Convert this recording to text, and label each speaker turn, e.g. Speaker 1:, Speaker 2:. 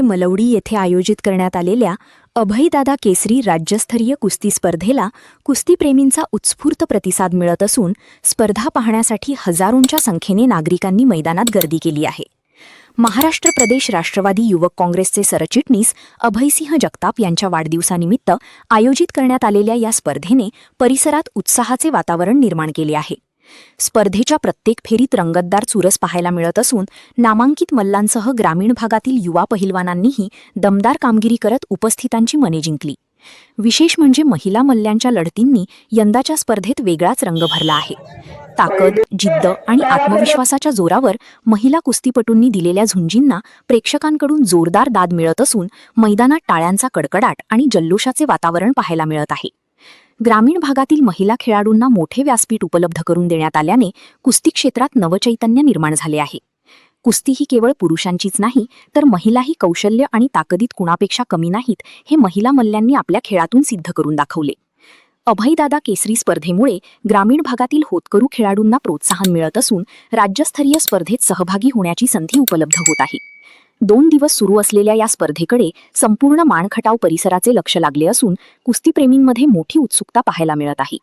Speaker 1: मलवडी येथे आयोजित करण्यात आलेल्या अभयदादा केसरी राज्यस्तरीय कुस्ती स्पर्धेला कुस्तीप्रेमींचा उत्स्फूर्त प्रतिसाद मिळत असून स्पर्धा पाहण्यासाठी हजारोंच्या संख्येने नागरिकांनी मैदानात गर्दी केली आहे. महाराष्ट्र प्रदेश राष्ट्रवादी युवक काँग्रेसचे सरचिटणीस अभयसिंह जगताप यांच्या वाढदिवसानिमित्त आयोजित करण्यात आलेल्या या स्पर्धेने परिसरात उत्साहाचे वातावरण निर्माण केले आहे. स्पर्धेच्या प्रत्येक फेरीत रंगतदार चुरस पाहायला मिळत असून नामांकित मल्लांसह ग्रामीण भागातील युवा पहिलवानांनीही दमदार कामगिरी करत उपस्थितांची मने जिंकली. विशेष म्हणजे महिला मल्ल्यांच्या लढतींनी यंदाच्या स्पर्धेत वेगळाच रंग भरला आहे. ताकद, जिद्द आणि आत्मविश्वासाच्या जोरावर महिला कुस्तीपटूंनी दिलेल्या झुंजींना प्रेक्षकांकडून जोरदार दाद मिळत असून मैदानात टाळ्यांचा कडकडाट आणि जल्लोषाचे वातावरण पाहायला मिळत आहे. ग्रामीण भागातील महिला खेळाडूंना मोठे व्यासपीठ उपलब्ध करून देण्यात आल्याने कुस्ती क्षेत्रात नवचैतन्य निर्माण झाले आहे. कुस्ती ही केवळ पुरुषांचीच नाही तर महिलाही कौशल्य आणि ताकदीत कुणापेक्षा कमी नाहीत हे महिला मल्ल्यांनी आपल्या खेळातून सिद्ध करून दाखवले. अभयदादा केसरी स्पर्धेमुळे ग्रामीण भागातील होतकरू खेळाडूंना प्रोत्साहन मिळत असून राज्यस्तरीय स्पर्धेत सहभागी होण्याची संधी उपलब्ध होत आहे. 2 दिवस सुरू असलेल्या या स्पर्धेकडे संपूर्ण माणखटाव परिसराचे लक्ष लागले असून कुस्तीप्रेमींमध्ये मोठी उत्सुकता पाहायला मिळत आहे.